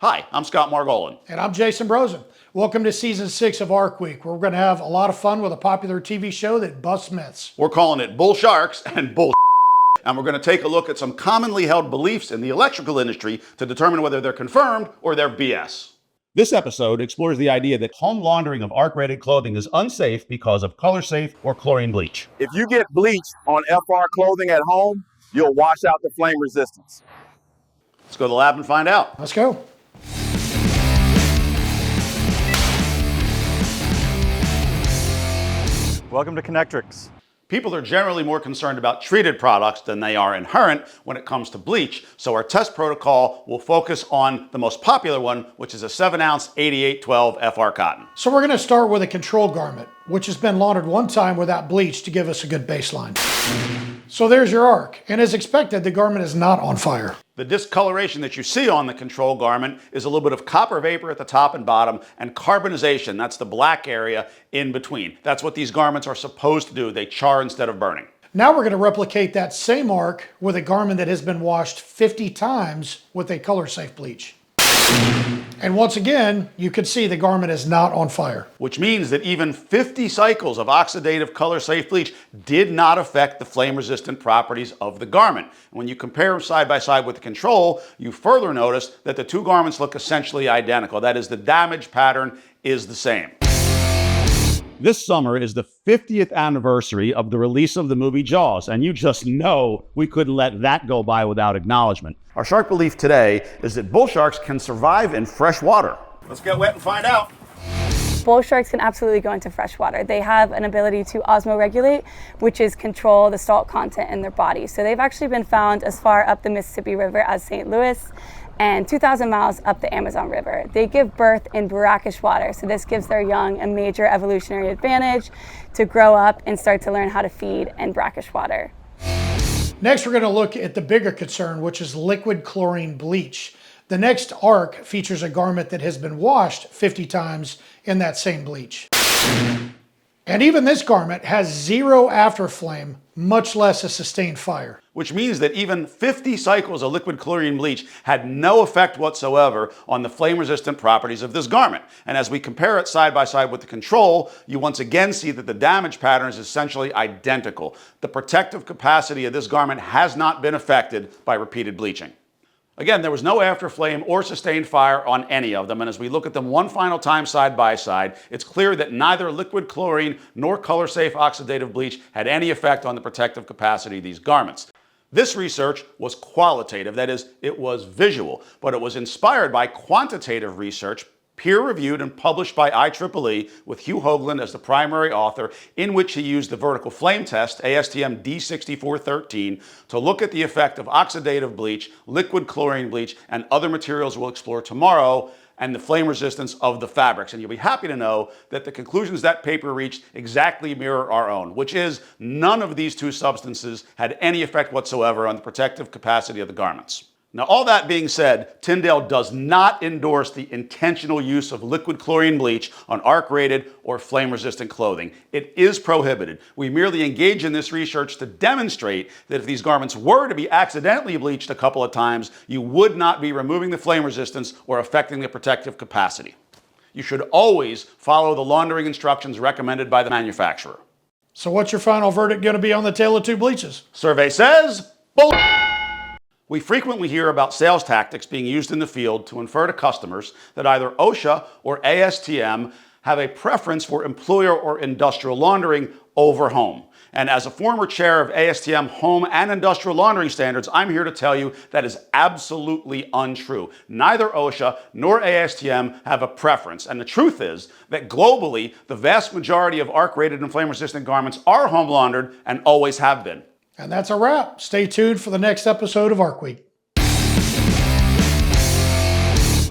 Hi, I'm Scott Margolin. And I'm Jason Brosen. Welcome to Season 6 of Arc Week, where we're going to have a lot of fun with a popular TV show that busts myths. We're calling it Bull Sharks and Bull and we're going to take a look at some commonly held beliefs in the electrical industry to determine whether they're confirmed or they're BS. This episode explores the idea that home laundering of ARC-rated clothing is unsafe because of color safe or chlorine bleach. If you get bleach on FR clothing at home, you'll wash out the flame resistance. Let's go to the lab and find out. Let's go. Welcome to Connectrix. People are generally more concerned about treated products than they are inherent when it comes to bleach, so our test protocol will focus on the most popular one, which is a 7-ounce 8812 FR cotton. So we're going to start with a control garment, which has been laundered one time without bleach to give us a good baseline. So there's your arc, and as expected, the garment is not on fire. The discoloration that you see on the control garment is a little bit of copper vapor at the top and bottom and carbonization, that's the black area in between. That's what these garments are supposed to do. They char instead of burning. Now we're going to replicate that same arc with a garment that has been washed 50 times with a color-safe bleach. And once again, you can see the garment is not on fire. Which means that even 50 cycles of oxidative color-safe bleach did not affect the flame-resistant properties of the garment. And when you compare them side by side with the control, you further notice that the two garments look essentially identical. That is, the damage pattern is the same. This summer is the 50th anniversary of the release of the movie Jaws, and you just know we couldn't let that go by without acknowledgement. Our shark belief today is that bull sharks can survive in fresh water. Let's get wet and find out. Bull sharks can absolutely go into fresh water. They have an ability to osmoregulate, which is control the salt content in their body. So they've actually been found as far up the Mississippi River as St. Louis and 2,000 miles up the Amazon River. They give birth in brackish water, so this gives their young a major evolutionary advantage to grow up and start to learn how to feed in brackish water. Next, we're going to look at the bigger concern, which is liquid chlorine bleach. The next arc features a garment that has been washed 50 times in that same bleach. And even this garment has zero afterflame, much less a sustained fire. Which means that even 50 cycles of liquid chlorine bleach had no effect whatsoever on the flame-resistant properties of this garment. And as we compare it side by side with the control, you once again see that the damage pattern is essentially identical. The protective capacity of this garment has not been affected by repeated bleaching. Again, there was no afterflame or sustained fire on any of them, and as we look at them one final time side by side, it's clear that neither liquid chlorine nor color-safe oxidative bleach had any effect on the protective capacity of these garments. This research was qualitative, that is, it was visual, but it was inspired by quantitative research, peer-reviewed and published by IEEE with Hugh Hoagland as the primary author, in which he used the vertical flame test, ASTM D6413, to look at the effect of oxidative bleach, liquid chlorine bleach, and other materials we'll explore tomorrow, and the flame resistance of the fabrics. And you'll be happy to know that the conclusions that paper reached exactly mirror our own, which is none of these two substances had any effect whatsoever on the protective capacity of the garments. Now, all that being said, Tyndale does not endorse the intentional use of liquid chlorine bleach on arc-rated or flame-resistant clothing. It is prohibited. We merely engage in this research to demonstrate that if these garments were to be accidentally bleached a couple of times, you would not be removing the flame resistance or affecting the protective capacity. You should always follow the laundering instructions recommended by the manufacturer. So what's your final verdict going to be on the tale of two bleaches? Survey says, bull. We frequently hear about sales tactics being used in the field to infer to customers that either OSHA or ASTM have a preference for employer or industrial laundering over home. And as a former chair of ASTM home and industrial laundering standards, I'm here to tell you that is absolutely untrue. Neither OSHA nor ASTM have a preference. And the truth is that globally, the vast majority of arc-rated and flame-resistant garments are home laundered and always have been. And that's a wrap. Stay tuned for the next episode of Arc Week.